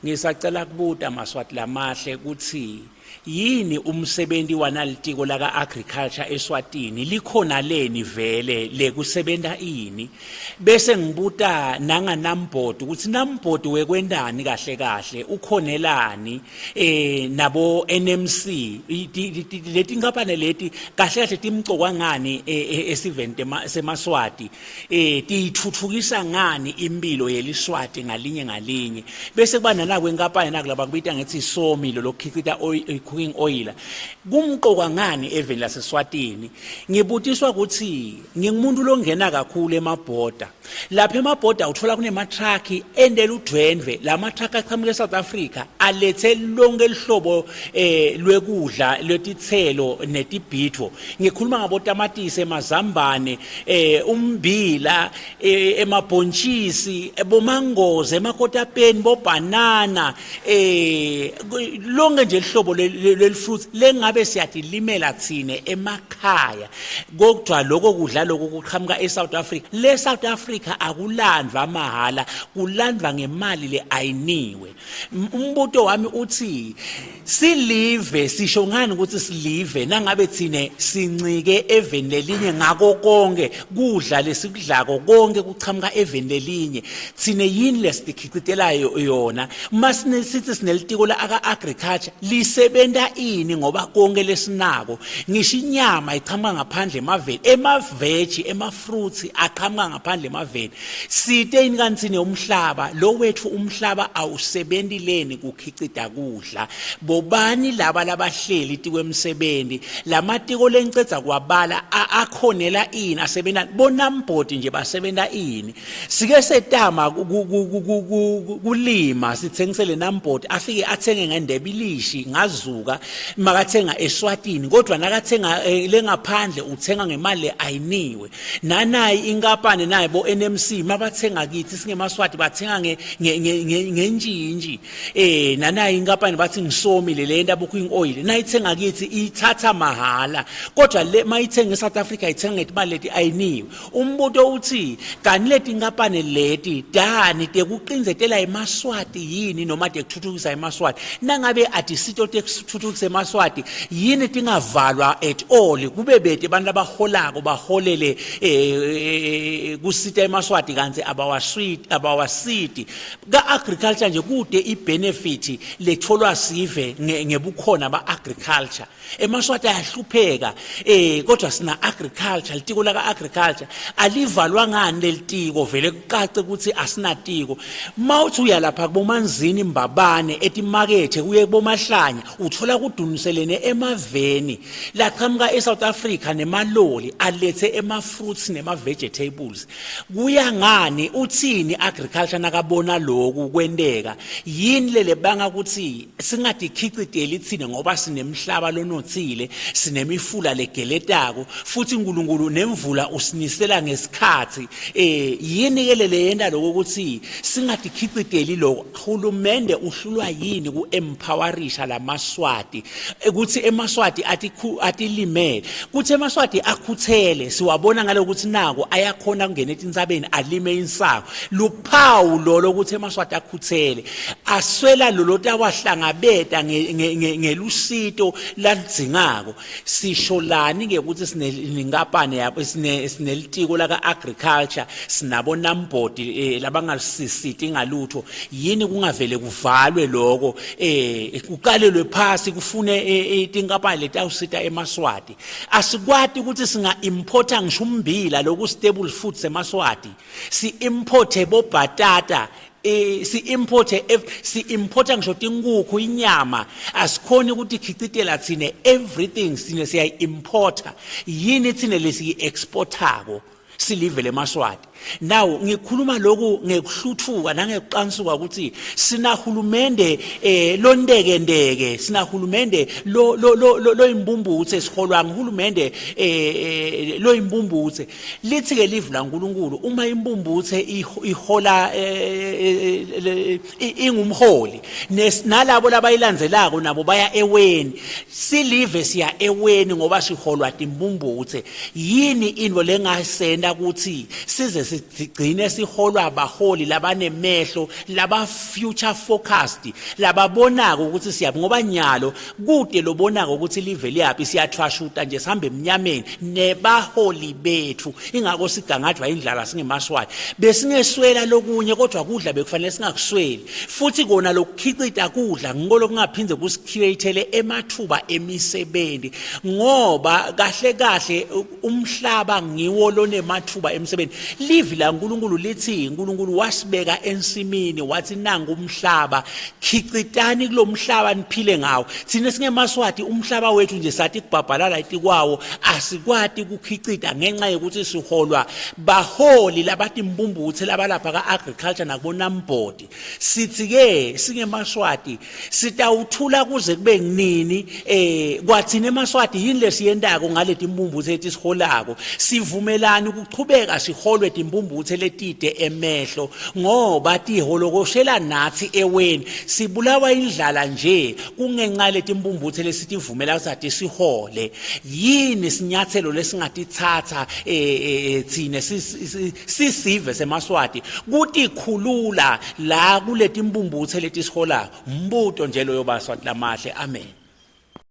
Ngisacela kubuta Maswati lamahle ukuthi yini umsebenzi wanalitiko laka agriculture eSwatini likhona leni vele lekusebenza ini bese ngibuta nanga Namboard ukuthi Namboard wekwendani kahle kahle ukhonelani nabo NMC leti ngapane leti kahle kahle timcokwa ngani esivente semaswati tithuthukisa ngani impilo yeliswati ngalinye bese kuba nanakwe ngapane nakulaba kubita ngithi somilo lokukhicita cooking oil kumqoka ngani eveni laseSwatini ngibutiswa ukuthi ngingumuntu longena kakhulu emabhoda lapha emabhoda uthola kunema truck endela udwendwe lama truck aqhamuka eSouth Africa alethe lonke lihlobo lwekudla lwetithelo netibhitho ngikhuluma ngabo tamatisi emazambane umbila emabhontshisi bomangoze emakotapeni bobanana lonke nje lihlobo lelfruits lengabe siyatilimela thine emakhaya kodwa lokho kudla lokho kuqhamuka eSouth Africa leSouth Africa akulandwa mahala kulandwa ngemali le ayiniwe umbuto wami uthi silive sisho ngani ukuthi silive nangabe thine sincike eveni lelinye ngako konke kudla lesikudlako konke kuqhamuka eveni lelinye thine yini lesikhicitelayo yona masine sithi sinelitiko la agriculture lisebenta ini ngoba konke lesinako ngisho inyama iqhamuka ngaphandle emaveni emaveji emafruits aqhamuka ngaphandle emaveni site ini kanti umhlaba lo wethu umhlaba awusebenzi leni kukhicita kudla bobani laba labahleli tikwemsebenzi lamatiko lencetsa kwabala akhonela ini asebenza boNamboard nje basebenta ini sike setama kulima sithengisele Namboard afike athenge ngendebilishi ngazuka makathenga eSwatini kodwa nakathenga lengaphandle uthenga ngemali ayiniwe nanayi inkapane naye bo NMC mabathenga kithi singemaswati bathenga ngenjinji nanayi inkapane bathi ngisomile le nto cooking oil nayithenga kithi ithatha mahala kodwa le mayithenga eSouth Africa ithenga ngemali leti ayiniwe umbuto uthi kanti leti inkapane leti dani tekuqinzetela emaswati yini noma tekuthuthukisa emaswati nangabe atisito tekuthuthukisa emaswati yini tingavalwa at all kube bete abantu abaholako baholele kusita emaswati kanti abawasiti ka agriculture nje kude ibenefit letholwa sive ngebukhona ba agriculture emaswati ayahlupheka kodwa sina agriculture litiko la agriculture alivalwa ngani lelitiko vele kucace ukuthi asinatiko mawuthi uyalapha kubomanzini mbabane etimakethe kuye kubomahlanya uthola kuduniselene emaveni laqhamuka eSouth Africa nemaloli alethe emafruits nemavegetables kuya ngani uthini agriculture nakabona lokhu kwendeka yini lele banga ukuthi singadikhiciteli thina ngoba sinemhlaba lonothile sinemifula legeletako futhi uNkulunkulu nemvula usinisela ngesikhathi yini ke lele yenda lokuthi singadikhiciteli lo uhulumende uhlulwa yini kuempowerisha lamaswati ukuthi emaswati atilimele kuthi emaswati akhuthele siwabona ngalokuthi nako ayakhona kungena etintsabeni alime insako luphawu lolo ukuthi emaswati akhuthele aswela loloti awahlangabeta ngelusito ladzingako sisholani ke ukuthi sinengapane yabo sinelitiko la agriculture sinabo Namboard labangasisiti ngalutho yini kungavele kuvalwe lokho kukalelwe phasi kufune tinkapani leti awusita emaswati asikwati ukuthi singa importa ngisho umbila loku stable foods emaswati si importe bobhatata si importa ngisho tinkukhu inyama asikhoni ukuthi khicitela thine everything sine siya importa yini thine lesi exportako silive lemaswati now ngikhuluma lokhu ngekuhluthuka nangekuqansuka ukuthi sinahulumende londekendeke sinahulumende lo imbumbuthe siholwa ngihulumende lo imbumbuthe lithi ke live la uNkulunkulu uma imbumbuthe ihola ingumholi nalabo labayilandzelako nabo baya eweni silive siya eweni ngoba siholwa timbumbuthe yini into lengasenda ukuthi size sigcine siholwa abaholi labanemehlo laba future forecast lababonaka ukuthi siyabe ngoba nyalo kude lobonaka ukuthi live liyapi siyathwashuta nje sihambe eminyameni nebaholi bethu ingako sigangathwa indlala singemaswati besingeswela lokunye kodwa kudla bekufanele singakusweli futhi kona lokukhicita kudla ngolo kungaphinde kusikreatele emathuba emisebenzi ngoba kahle kahle umhlaba ngiwo lonemathuba emisebenzi live la uNkulunkulu lithi uNkulunkulu wasibeka ensimini wathi nanga umhlaba khicitani kulomhlaba niphile ngawo thina singemaswati umhlaba wethu nje sathi kubhabhalala itikwawo asikwati ukukhicita ngenxa yokuthi siholwa baholi labathi imbumbuthe labalapha kaagriculture nakubonambodi sithi ke singemaswati sitawuthula kuze kube nini kwathina emaswati yini lesiyendako ngaleti imbumbuthe ethi siholako sivumelana ukuchubeka siholwe imbumbuthe letide emehlo ngoba tiholokoshela nathi eweni sibulawa indlala nje kungenxa leti imbumbuthe lesithi ivumela ukuthi sihole yini sinyathelo lesingatithatha thina sisive semaswati kuthi khulula la kuleti imbumbuthe leti sihola umbuto nje loyo baswati lamahle amen.